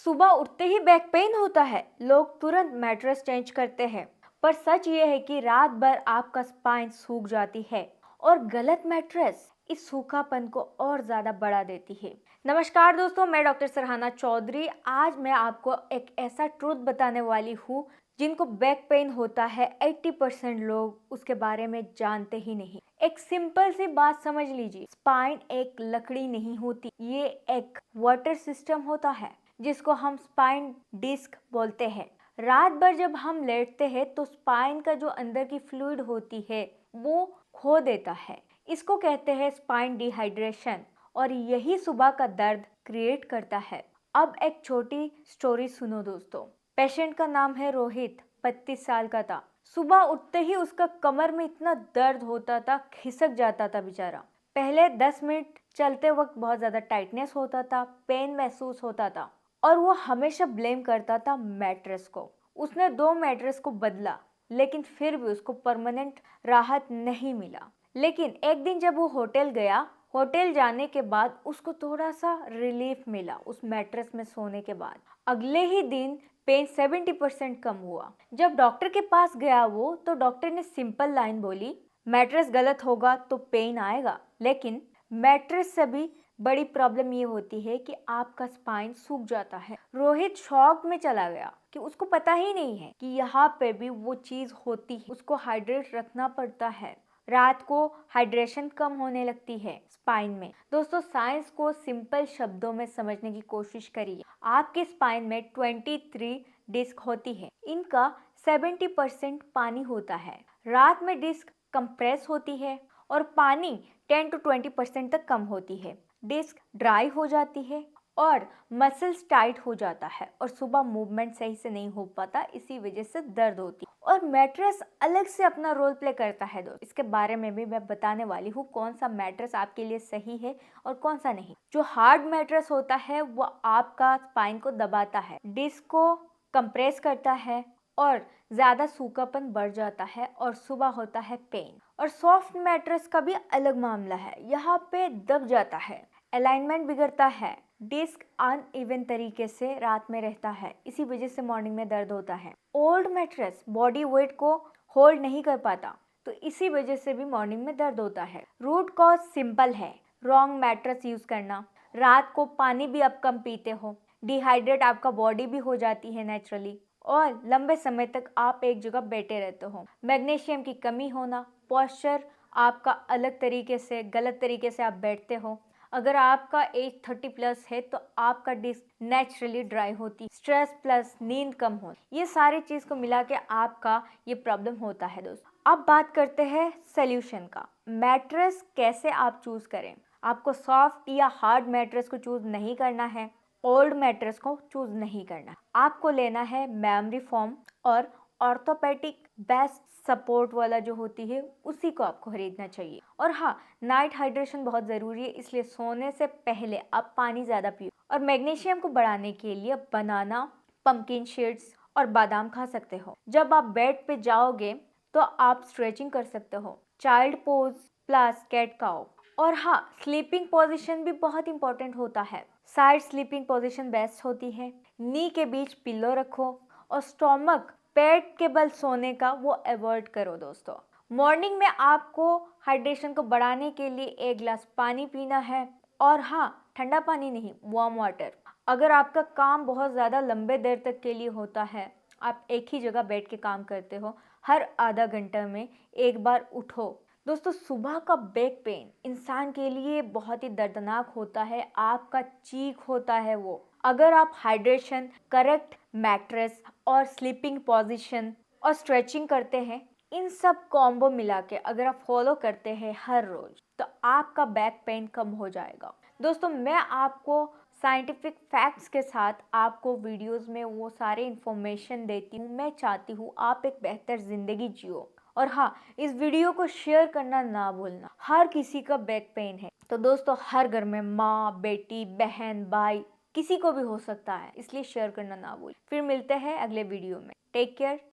सुबह उठते ही back pain होता है, लोग तुरंत मैट्रेस चेंज करते हैं। पर सच ये है कि रात भर आपका स्पाइन सूख जाती है और गलत मैट्रेस इस सूखापन को और ज्यादा बढ़ा देती है। नमस्कार दोस्तों, मैं डॉक्टर सरहाना चौधरी। आज मैं आपको एक ऐसा ट्रूथ बताने वाली हूँ जिनको बैक पेन होता है, 80% लोग उसके बारे में जानते ही नहीं। एक सिंपल सी बात समझ लीजिए, स्पाइन एक लकड़ी नहीं होती, ये एक वाटर सिस्टम होता है जिसको हम स्पाइन डिस्क बोलते हैं। रात भर जब हम लेटते हैं तो स्पाइन का जो अंदर की फ्लूइड होती है वो खो देता है। इसको कहते हैं स्पाइन डिहाइड्रेशन और यही सुबह का दर्द क्रिएट करता है। अब एक छोटी स्टोरी सुनो दोस्तों। पेशेंट का नाम है रोहित, 32 साल का था। सुबह उठते ही उसका कमर में इतना दर्द होता था, खिसक जाता था बेचारा। पहले 10 मिनट चलते वक्त बहुत ज्यादा टाइटनेस होता था, पेन महसूस होता था और वो हमेशा ब्लेम करता था मैट्रेस को। उसने 2 मैट्रेस को बदला लेकिन फिर भी उसको परमानेंट राहत नहीं मिला। लेकिन एक दिन जब वो होटल गया, होटल जाने के बाद उसको थोड़ा सा रिलीफ मिला उस मैट्रेस में सोने के बाद। अगले ही दिन पेन 70% कम हुआ। जब डॉक्टर के पास गया वो, तो डॉक्टर ने सिंपल लाइन बोली, मैट्रेस गलत होगा तो पेन आएगा, लेकिन मैट्रेस से भी बड़ी प्रॉब्लम ये होती है कि आपका स्पाइन सूख जाता है। रोहित शॉक में चला गया कि उसको पता ही नहीं है कि यहाँ पे भी वो चीज होती है। उसको हाइड्रेट रखना पड़ता है, रात को हाइड्रेशन कम होने लगती है स्पाइन में। दोस्तों, साइंस को सिंपल शब्दों में समझने की कोशिश करिए। आपके स्पाइन में 23 डिस्क होती है, इनका 70% पानी होता है। रात में डिस्क कंप्रेस होती है और पानी 10 to 20% तक कम होती है। डिस्क ड्राई हो जाती है और मसल्स टाइट हो जाता है और सुबह मूवमेंट सही से नहीं हो पाता, इसी वजह से दर्द होती है। और मैट्रेस अलग से अपना रोल प्ले करता है दोस्त। इसके बारे में भी मैं बताने वाली हूँ कौन सा मैट्रेस आपके लिए सही है और कौन सा नहीं। जो हार्ड मैट्रेस होता है वो आपका स्पाइन को दबाता है, डिस्क को कंप्रेस करता है और ज्यादा सूखापन बढ़ जाता है और सुबह होता है पेन। और सॉफ्ट मैट्रेस का भी अलग मामला है, यहाँ पे दब जाता है, अलाइनमेंट बिगड़ता है, डिस्क अनइवन तरीके से रात में रहता है, इसी वजह से मॉर्निंग में दर्द होता है। ओल्ड मैट्रेस बॉडी वेट को होल्ड नहीं कर पाता, तो इसी वजह से भी मॉर्निंग में दर्द होता है। रूट कॉज सिंपल है, रॉन्ग मैट्रेस यूज करना। रात को पानी भी आप कम पीते हो, डिहाइड्रेट आपका बॉडी भी हो जाती है नेचुरली, और लंबे समय तक आप एक जगह बैठे रहते हो। मैग्नीशियम की कमी होना, पोस्चर आपका अलग तरीके से, गलत तरीके से आप बैठते हो। अगर आपका एज 30+ है तो आपका डिस्क नेचुरली ड्राई होती, स्ट्रेस प्लस नींद कम हो, ये सारी चीज को मिला के आपका ये प्रॉब्लम होता है दोस्तों। अब बात करते हैं सोल्यूशन का। मैट्रेस कैसे आप चूज करें। आपको सॉफ्ट या हार्ड मैट्रेस को चूज नहीं करना है, ओल्ड मैट्रेस को चूज नहीं करना। आपको लेना है मेमोरी फोम और ऑर्थोपेडिक बेस्ट सपोर्ट वाला जो होती है, उसी को आपको खरीदना चाहिए। और हाँ, नाइट हाइड्रेशन बहुत जरूरी है, इसलिए सोने से पहले आप पानी ज्यादा पियो। और मैग्नीशियम को बढ़ाने के लिए बनाना, पंपकिन सीड्स और बादाम खा सकते हो। जब आप बेड पे जाओगे तो आप स्ट्रेचिंग कर सकते हो, child pose plus cat cow. और हाँ, स्लीपिंग पोजीशन भी बहुत इंपॉर्टेंट होता है। साइड स्लीपिंग पोजीशन बेस्ट होती है। नी के बीच पिल्लो रखो और स्टोमक पेट के बल सोने का वो अवॉइड करो दोस्तों। मॉर्निंग में आपको हाइड्रेशन को बढ़ाने के लिए 1 गिलास पानी पीना है, और हाँ, ठंडा पानी नहीं, वार्म वाटर। अगर आपका काम बहुत ज़्यादा लंबे देर तक के लिए होता है, आप एक ही जगह बैठ के काम करते हो, हर आधा घंटे में एक बार उठो। दोस्तों, सुबह का बैक पेन इंसान के लिए बहुत ही दर्दनाक होता है, आपका चीख होता है वो। अगर आप हाइड्रेशन, करेक्ट मैट्रेस और स्लीपिंग पोजीशन और स्ट्रेचिंग करते हैं, इन सब कॉम्बो मिला के अगर आप फॉलो करते हैं हर रोज, तो आपका बैक पेन कम हो जाएगा। दोस्तों, मैं आपको साइंटिफिक फैक्ट्स के साथ आपको वीडियोस में वो सारे इंफॉर्मेशन देती हूँ। मैं चाहती हूँ आप एक बेहतर जिंदगी जियो। और हाँ, इस वीडियो को शेयर करना ना भूलना। हर किसी का बैक पेन है, तो दोस्तों हर घर में माँ, बेटी, बहन, भाई, किसी को भी हो सकता है, इसलिए शेयर करना ना भूल। फिर मिलते हैं अगले वीडियो में। Take care.